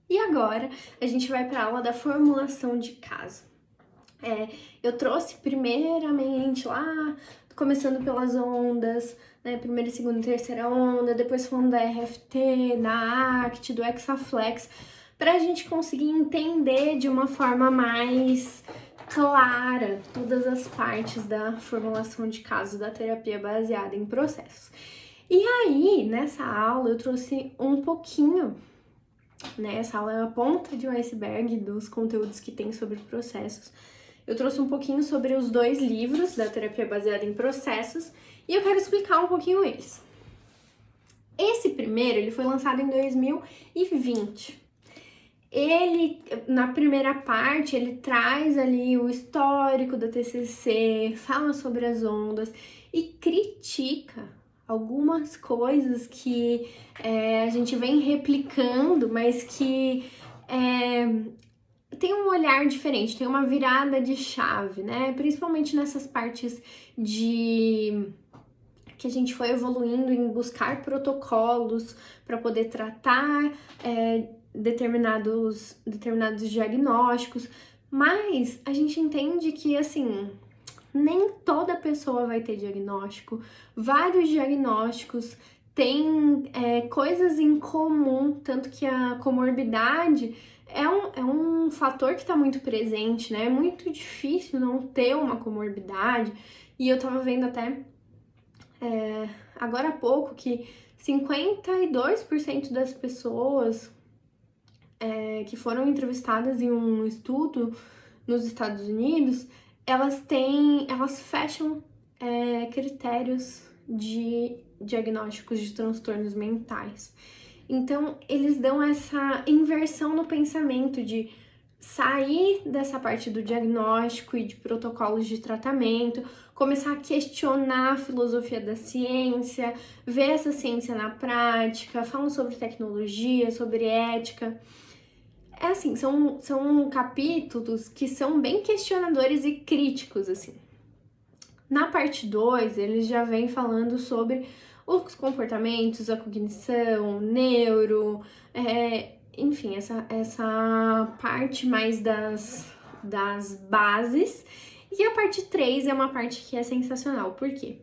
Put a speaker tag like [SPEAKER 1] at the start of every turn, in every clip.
[SPEAKER 1] E agora a gente vai para a aula da formulação de caso. Eu trouxe primeiramente lá, começando pelas ondas, né, primeira, segunda e terceira onda, depois falando da RFT, da ACT, do Hexaflex, para a gente conseguir entender de uma forma mais clara todas as partes da formulação de casos da terapia baseada em processos. E aí, nessa aula, eu trouxe um pouquinho, né? Essa aula é a ponta de um iceberg dos conteúdos que tem sobre processos. Eu trouxe um pouquinho sobre os 2 livros da terapia baseada em processos e eu quero explicar um pouquinho eles. Esse primeiro, ele foi lançado em 2020. Ele, na primeira parte, ele traz ali o histórico da TCC, fala sobre as ondas e critica algumas coisas que a gente vem replicando, mas que tem um olhar diferente, tem uma virada de chave, né? Principalmente nessas partes de que a gente foi evoluindo em buscar protocolos para poder tratar determinados diagnósticos, mas a gente entende que, assim, nem toda pessoa vai ter diagnóstico, vários diagnósticos têm coisas em comum, tanto que a comorbidade é um fator que está muito presente, né? É muito difícil não ter uma comorbidade, e eu tava vendo até agora há pouco que 52% das pessoas que foram entrevistadas em um estudo nos Estados Unidos, elas fecham critérios de diagnósticos de transtornos mentais. Então, eles dão essa inversão no pensamento de sair dessa parte do diagnóstico e de protocolos de tratamento, começar a questionar a filosofia da ciência, ver essa ciência na prática, falam sobre tecnologia, sobre ética. É assim, são capítulos que são bem questionadores e críticos, assim. Na parte 2, eles já vêm falando sobre os comportamentos, a cognição, neuro, enfim, essa parte mais das bases. E a parte 3 é uma parte que é sensacional. Por quê?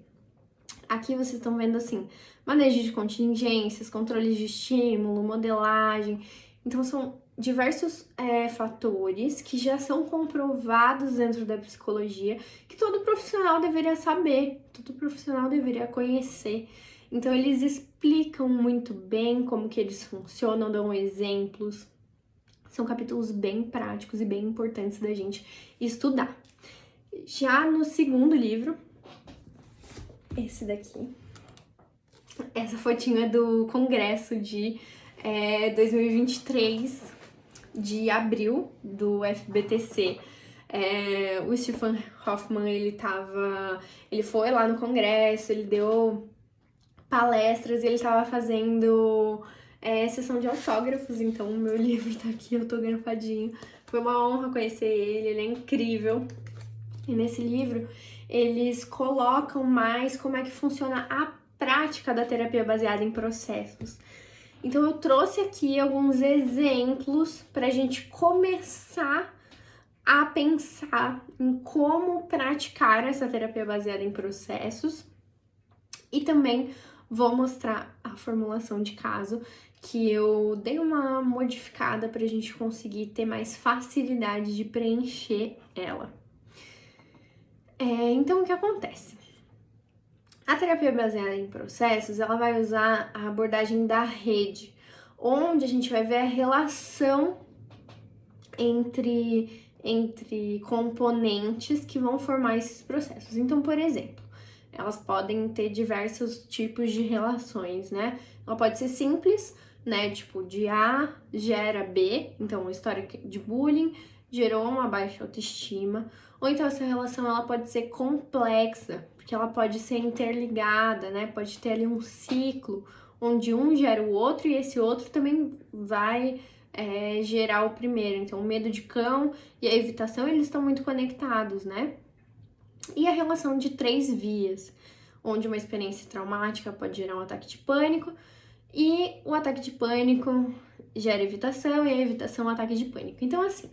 [SPEAKER 1] Aqui vocês estão vendo assim, manejo de contingências, controles de estímulo, modelagem. Então são diversos fatores que já são comprovados dentro da psicologia, que todo profissional deveria saber, todo profissional deveria conhecer. Então eles explicam muito bem como que eles funcionam, dão exemplos. São capítulos bem práticos e bem importantes da gente estudar. Já no segundo livro, esse daqui, essa fotinha é do congresso de 2023, de abril, do FBTC. O Stephen Hoffman, ele foi lá no congresso, ele deu palestras e ele estava fazendo sessão de autógrafos, então o meu livro tá aqui autografadinho. Foi uma honra conhecer ele é incrível. E nesse livro, eles colocam mais como é que funciona a prática da terapia baseada em processos. Então, eu trouxe aqui alguns exemplos para a gente começar a pensar em como praticar essa terapia baseada em processos. E também vou mostrar a formulação de caso, que eu dei uma modificada para a gente conseguir ter mais facilidade de preencher ela. Então, o que acontece? A terapia baseada em processos, ela vai usar a abordagem da rede, onde a gente vai ver a relação entre componentes que vão formar esses processos. Então, por exemplo, elas podem ter diversos tipos de relações, né? Ela pode ser simples, né? Tipo, de A gera B, então uma história de bullying gerou uma baixa autoestima. Ou então essa relação ela pode ser complexa, porque ela pode ser interligada, né? Pode ter ali um ciclo onde um gera o outro e esse outro também vai gerar o primeiro. Então, o medo de cão e a evitação, eles estão muito conectados, né? E a relação de 3 vias, onde uma experiência traumática pode gerar um ataque de pânico E o ataque de pânico gera evitação, e a evitação é o ataque de pânico. Então, assim,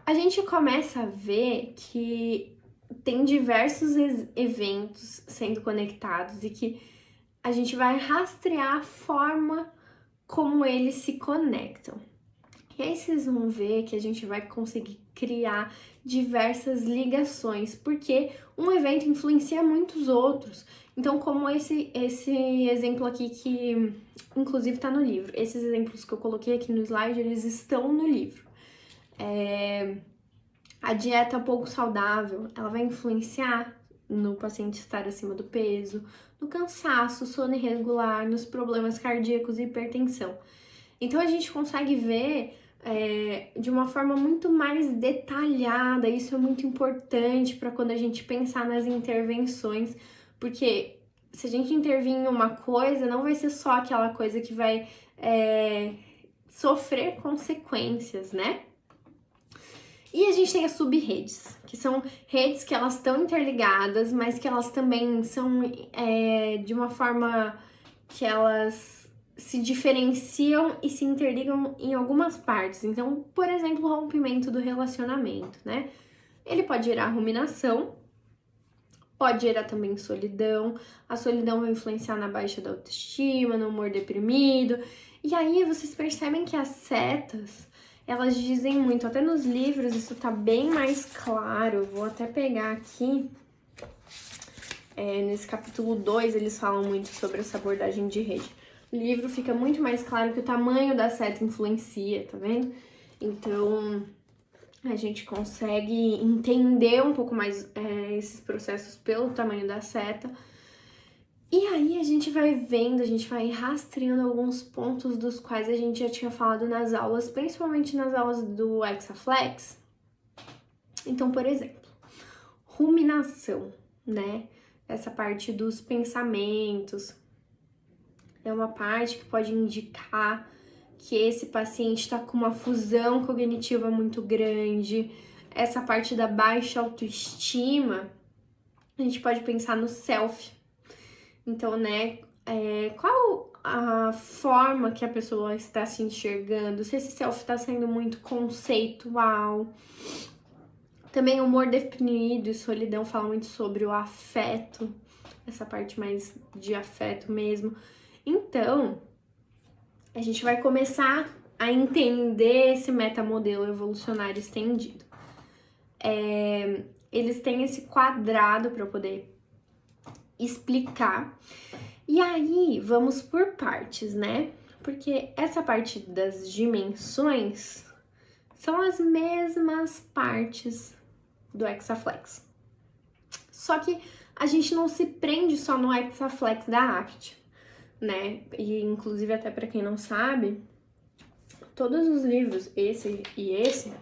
[SPEAKER 1] a gente começa a ver que tem diversos eventos sendo conectados e que a gente vai rastrear a forma como eles se conectam. E aí vocês vão ver que a gente vai conseguir criar diversas ligações, porque um evento influencia muitos outros. Então, como esse exemplo aqui que inclusive está no livro. Esses exemplos que eu coloquei aqui no slide, eles estão no livro. A dieta pouco saudável, ela vai influenciar no paciente estar acima do peso, no cansaço, sono irregular, nos problemas cardíacos e hipertensão. Então a gente consegue ver de uma forma muito mais detalhada. Isso é muito importante para quando a gente pensar nas intervenções, porque se a gente intervir em uma coisa, não vai ser só aquela coisa que vai sofrer consequências, né? E a gente tem as sub-redes, que são redes que elas estão interligadas, mas que elas também são de uma forma que elas se diferenciam e se interligam em algumas partes. Então, por exemplo, o rompimento do relacionamento, né? Ele pode gerar ruminação, pode gerar também solidão. A solidão vai influenciar na baixa da autoestima, no humor deprimido. E aí vocês percebem que as setas, elas dizem muito, até nos livros isso tá bem mais claro. Vou até pegar aqui, nesse capítulo 2 eles falam muito sobre essa abordagem de rede. No livro fica muito mais claro que o tamanho da seta influencia, tá vendo? Então, a gente consegue entender um pouco mais esses processos pelo tamanho da seta. E aí a gente vai vendo, a gente vai rastreando alguns pontos dos quais a gente já tinha falado nas aulas, principalmente nas aulas do Hexaflex. Então, por exemplo, ruminação, né? Essa parte dos pensamentos é uma parte que pode indicar que esse paciente está com uma fusão cognitiva muito grande. Essa parte da baixa autoestima, a gente pode pensar no self. Então, né, qual a forma que a pessoa está se enxergando, se esse self está sendo muito conceitual. Também o humor deprimido e solidão falam muito sobre o afeto, essa parte mais de afeto mesmo. Então, a gente vai começar a entender esse metamodelo evolucionário estendido. Eles têm esse quadrado para poder explicar. E aí, vamos por partes, né? Porque essa parte das dimensões são as mesmas partes do Hexaflex. Só que a gente não se prende só no Hexaflex da ACT, né? E inclusive, até para quem não sabe, todos os livros, esse e esse,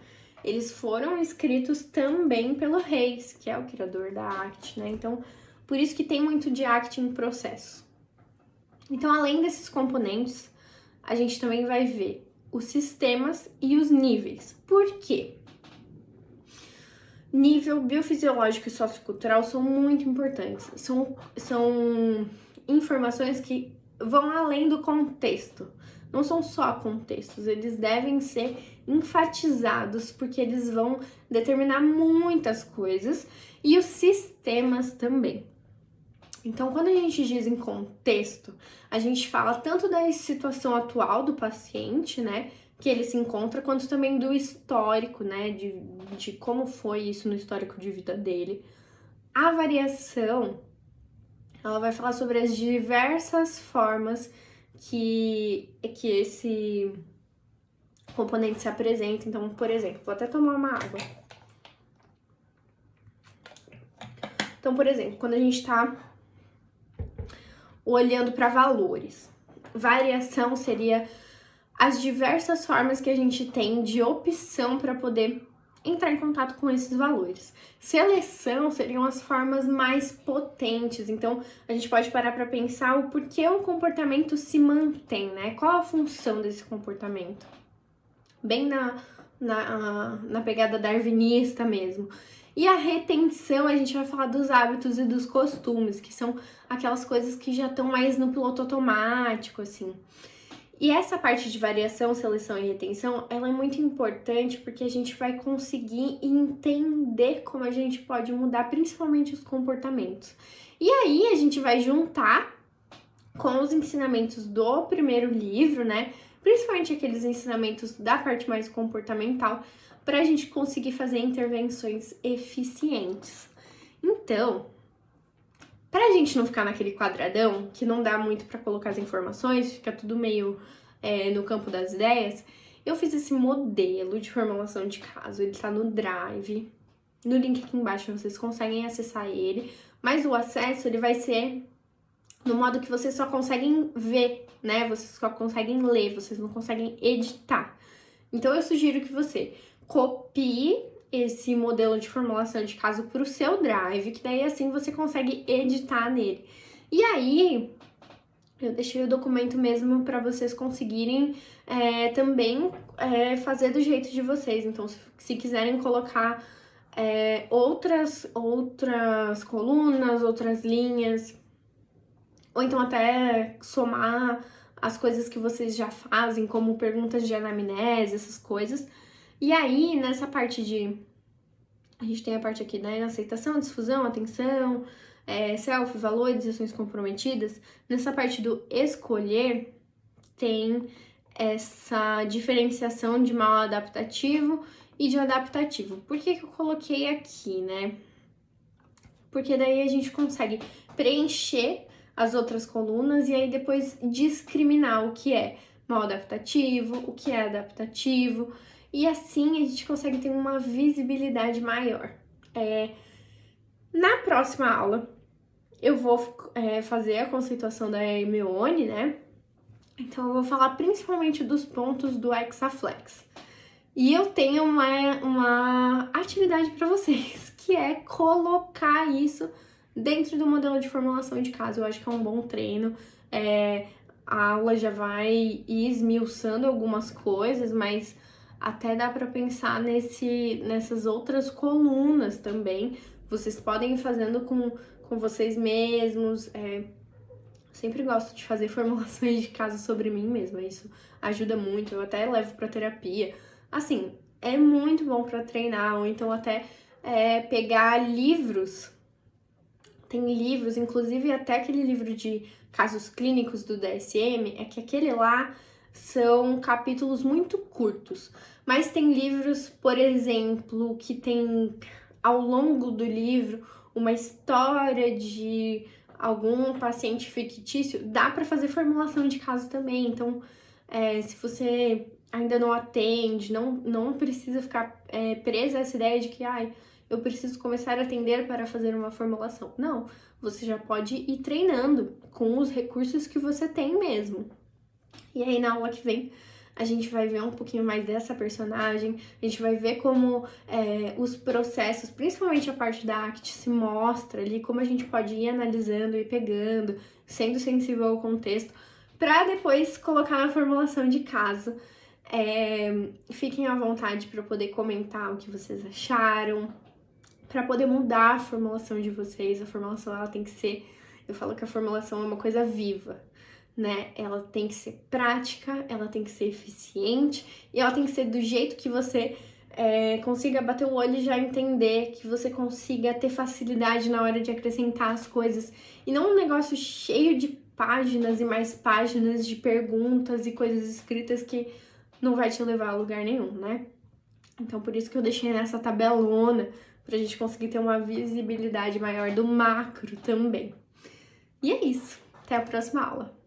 [SPEAKER 1] eles foram escritos também pelo Reis, que é o criador da ACT, né? Então, por isso que tem muito de ACT em processo. Então, além desses componentes, a gente também vai ver os sistemas e os níveis. Por quê? Nível biofisiológico e sociocultural são muito importantes. São informações que vão além do contexto. Não são só contextos, eles devem ser enfatizados porque eles vão determinar muitas coisas, e os sistemas também. Então, quando a gente diz em contexto, a gente fala tanto da situação atual do paciente, né, que ele se encontra, quanto também do histórico, né, de como foi isso no histórico de vida dele. A variação, ela vai falar sobre as diversas formas que esse componente se apresenta. Então, por exemplo, vou até tomar uma água. Então, por exemplo, quando a gente tá olhando para valores, variação seria as diversas formas que a gente tem de opção para poder entrar em contato com esses valores. Seleção seriam as formas mais potentes. Então, a gente pode parar para pensar o porquê um comportamento se mantém, né? Qual a função desse comportamento? Bem na pegada darwinista mesmo. E a retenção, a gente vai falar dos hábitos e dos costumes, que são aquelas coisas que já estão mais no piloto automático, assim. E essa parte de variação, seleção e retenção, ela é muito importante porque a gente vai conseguir entender como a gente pode mudar principalmente os comportamentos. E aí a gente vai juntar com os ensinamentos do primeiro livro, né? Principalmente aqueles ensinamentos da parte mais comportamental, para a gente conseguir fazer intervenções eficientes. Então, para a gente não ficar naquele quadradão, que não dá muito para colocar as informações, fica tudo meio no campo das ideias, eu fiz esse modelo de formulação de caso, ele tá no Drive, no link aqui embaixo vocês conseguem acessar ele, mas o acesso ele vai ser no modo que vocês só conseguem ver, né? Vocês só conseguem ler, vocês não conseguem editar. Então eu sugiro que você copie esse modelo de formulação de caso para o seu Drive, que daí assim você consegue editar nele. E aí, eu deixei o documento mesmo para vocês conseguirem também fazer do jeito de vocês. Então, se quiserem colocar outras colunas, outras linhas, ou então até somar as coisas que vocês já fazem, como perguntas de anamnese, essas coisas. E aí, nessa parte a gente tem a parte aqui, né, aceitação, difusão, atenção, self, valores, ações comprometidas. Nessa parte do escolher, tem essa diferenciação de mal adaptativo e de adaptativo. Por que eu coloquei aqui, né? Porque daí a gente consegue preencher as outras colunas e aí depois discriminar o que é mal adaptativo, o que é adaptativo, e assim a gente consegue ter uma visibilidade maior. Na próxima aula eu vou fazer a conceituação da Hermione, né? Então eu vou falar principalmente dos pontos do Hexaflex. E eu tenho uma atividade para vocês, que é colocar isso dentro do modelo de formulação de caso. Eu acho que é um bom treino. A aula já vai ir esmiuçando algumas coisas, mas até dá para pensar nessas outras colunas também. Vocês podem ir fazendo com vocês mesmos. Sempre gosto de fazer formulações de caso sobre mim mesma. Isso ajuda muito. Eu até levo para terapia. Assim, é muito bom para treinar, ou então até pegar livros. Tem livros, inclusive até aquele livro de casos clínicos do DSM, que aquele lá são capítulos muito curtos. Mas tem livros, por exemplo, que tem ao longo do livro uma história de algum paciente fictício, dá para fazer formulação de caso também. Então, se você ainda não atende, não precisa ficar presa a essa ideia de que eu preciso começar a atender para fazer uma formulação. Não, você já pode ir treinando com os recursos que você tem mesmo. E aí na aula que vem a gente vai ver um pouquinho mais dessa personagem, a gente vai ver como os processos, principalmente a parte da ACT, se mostra ali, como a gente pode ir analisando e pegando, sendo sensível ao contexto, para depois colocar na formulação de caso. Fiquem à vontade para poder comentar o que vocês acharam, para poder mudar a formulação de vocês. A formulação, ela tem que ser, eu falo que a formulação é uma coisa viva, né? Ela tem que ser prática, ela tem que ser eficiente e ela tem que ser do jeito que você consiga bater o olho e já entender, que você consiga ter facilidade na hora de acrescentar as coisas e não um negócio cheio de páginas e mais páginas de perguntas e coisas escritas que não vai te levar a lugar nenhum, né? Então, por isso que eu deixei nessa tabelona, pra gente conseguir ter uma visibilidade maior do macro também. E é isso. Até a próxima aula.